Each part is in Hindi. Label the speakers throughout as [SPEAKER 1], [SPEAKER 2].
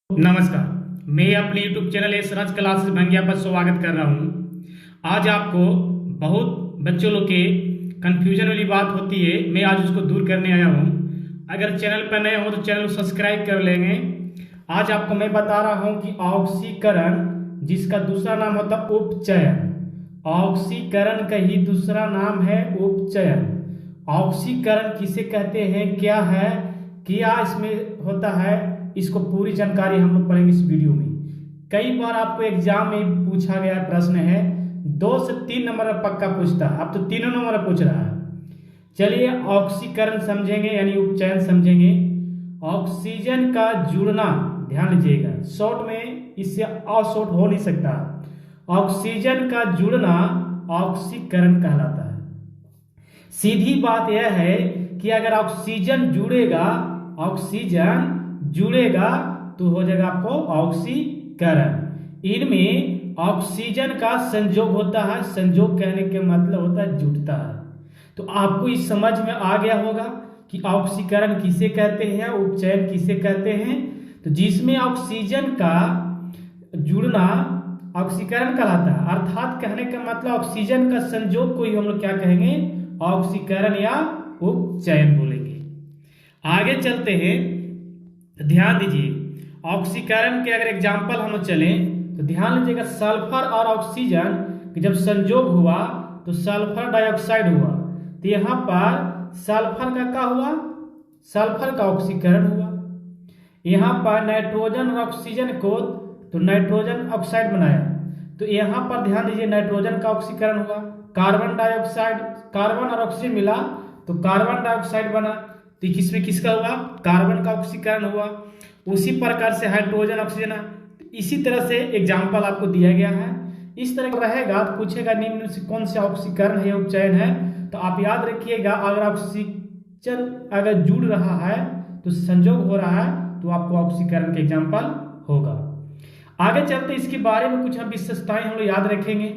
[SPEAKER 1] नमस्कार, मैं अपने YouTube चैनल एस राज क्लासेस भंगिया पर स्वागत कर रहा हूँ। आज आपको बहुत बच्चों लोग के कन्फ्यूजन वाली बात होती है, मैं आज उसको दूर करने आया हूँ। अगर चैनल पर नए हो तो चैनल को सब्सक्राइब कर लेंगे। आज आपको मैं बता रहा हूँ कि ऑक्सीकरण, जिसका दूसरा नाम होता है उपचयन, ऑक्सीकरण का ही दूसरा नाम है उपचयन। ऑक्सीकरण किसे कहते हैं, क्या है, क्या इसमें होता है, इसको पूरी जानकारी हम लोग पढ़ेंगे इस वीडियो में। कई बार आपको एग्जाम में पूछा गया प्रश्न है, 2 से 3 नंबर पक्का पूछता है, अब तो 3 नंबर पूछ रहा है। चलिए ऑक्सीकरण समझेंगे यानी उपचयन समझेंगे। ऑक्सीजन का जुड़ना, ध्यान दीजिएगा, शॉर्ट में इससे अशॉर्ट हो नहीं सकता। ऑक्सीजन का जुड़ना ऑक्सीकरण कहलाता है। सीधी बात यह है कि अगर ऑक्सीजन जुड़ेगा तो हो जाएगा आपको ऑक्सीकरण। इनमें ऑक्सीजन का संयोग होता है, संयोग कहने के मतलब होता है जुटता है। तो आपको इस समझ में आ गया होगा कि ऑक्सीकरण किसे कहते हैं, उपचयन किसे कहते हैं। तो जिसमें ऑक्सीजन का जुड़ना ऑक्सीकरण कहलाता है, अर्थात कहने का मतलब ऑक्सीजन का संयोग को ही हम लोग क्या कहेंगे, ऑक्सीकरण या उपचयन बोलेंगे। आगे चलते हैं, ध्यान दीजिए। ऑक्सीकरण के अगर एग्जाम्पल हम चलें तो ध्यान लीजिएगा, सल्फर और ऑक्सीजन जब संयोग हुआ तो सल्फर डाइऑक्साइड हुआ, तो यहां पर सल्फर का क्या हुआ, सल्फर का ऑक्सीकरण हुआ। यहां पर नाइट्रोजन और ऑक्सीजन को तो नाइट्रोजन ऑक्साइड बनाया, तो यहां पर ध्यान दीजिए नाइट्रोजन का ऑक्सीकरण हुआ। कार्बन डाइऑक्साइड, कार्बन और ऑक्सीजन मिला तो कार्बन डाइऑक्साइड बना, तो किसमें किसका हुआ, कार्बन का ऑक्सीकरण हुआ। उसी प्रकार से हाइड्रोजन ऑक्सीजन, इसी तरह से एग्जाम्पल आपको दिया गया है। इस तरह का रहेगा तो पूछेगा निम्न से कौन सा ऑक्सीकरण है, उपचयन है। तो आप याद रखिएगा, अगर ऑक्सीजन अगर जुड़ रहा है तो संयोग हो रहा है तो आपको ऑक्सीकरण के एग्जाम्पल होगा। आगे चलते इसके बारे में कुछ हम विशेषताएं हम लोग याद रखेंगे।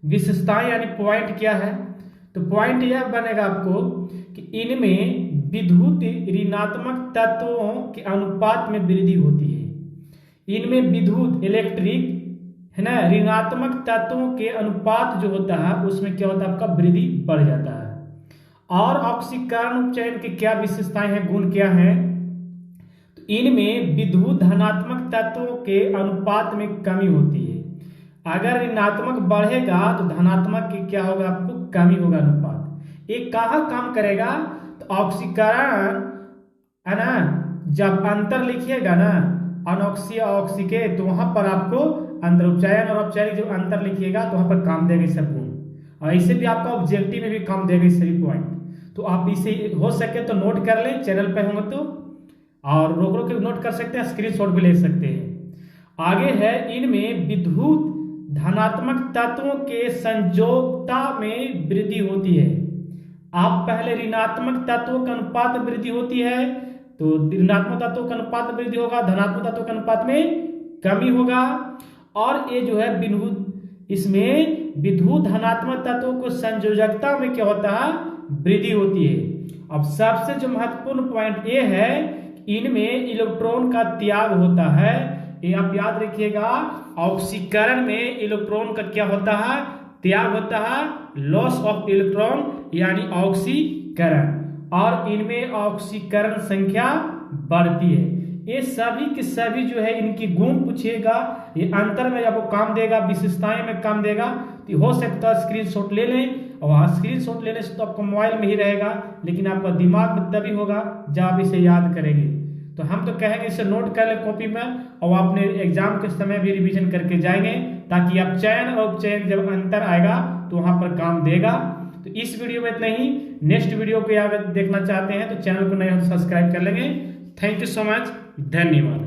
[SPEAKER 1] विशेषताएं यानी पॉइंट क्या है, तो पॉइंट यह बनेगा आपको कि इनमें विद्युत ऋणात्मक तत्वों के अनुपात में वृद्धि होती है। इनमें विद्युत इलेक्ट्रिक है ना, ऋणात्मक तत्वों के अनुपात जो होता है उसमें क्या होता है, आपका वृद्धि बढ़ जाता है। और ऑक्सीकरण उपचयन की क्या विशेषताएं हैं, गुण क्या है, तो इनमें विद्युत धनात्मक तत्वों के अनुपात में कमी होती है। अगर ऋणात्मक बढ़ेगा तो धनात्मक की क्या होगा, आपको कमी होगा अनुपात। एक कहाँ काम करेगा, तो ऑक्सीकरण है ना, जब अंतर लिखिएगा ना अनऑक्सी ऑक्सी के, तो वहां पर आपको अंतर, उपचयन और औपचारिक जब अंतर लिखिएगा तो वहां पर काम देगा सब गुण। और इसे भी आपका ऑब्जेक्टिव में भी काम देगा सभी पॉइंट। तो आप इसे हो सके तो नोट कर लें, चैनल पे होंगे तो, और रोक रोक के नोट कर सकते हैं, स्क्रीनशॉट भी ले सकते हैं। आगे है, इनमें विद्युत धनात्मक तत्वों के संयोजकता में वृद्धि होती है। आप पहले ऋणात्मक तत्वों का अनुपात में वृद्धि होती है, तो ऋणात्मक तत्वों का अनुपात में वृद्धि होगा, धनात्मक तत्वों के अनुपात में कमी होगा। और ये जो है विद्युत, इसमें विद्युत धनात्मक तत्वों को संयोजकता में क्या होता है, वृद्धि होती है। अब सबसे जो महत्वपूर्ण पॉइंट ये है, इनमें इलेक्ट्रॉन का त्याग होता है। ये आप याद रखिएगा, ऑक्सीकरण में इलेक्ट्रॉन का क्या होता है, त्याग होता है, लॉस ऑफ इलेक्ट्रॉन यानी ऑक्सीकरण। और इनमें ऑक्सीकरण संख्या बढ़ती है। ये सभी के सभी जो है इनकी गुण पूछिएगा, ये अंतर में आपको काम देगा, विशेषताएं में काम देगा। तो हो सकता है स्क्रीनशॉट ले लें, और स्क्रीनशॉट लेने से तो आपको मोबाइल में ही रहेगा, लेकिन आपका दिमाग में तभी होगा जब आप इसे याद करेंगे। तो हम तो कहेंगे इसे नोट कर ले कॉपी में, और अपने एग्जाम के समय भी रिवीजन करके जाएंगे, ताकि आप चयन और उपचयन जब अंतर आएगा तो वहां पर काम देगा। तो इस वीडियो में इतना ही। नेक्स्ट वीडियो को अगर देखना चाहते हैं तो चैनल को नए हो तो सब्सक्राइब कर लेंगे। थैंक यू सो मच, धन्यवाद।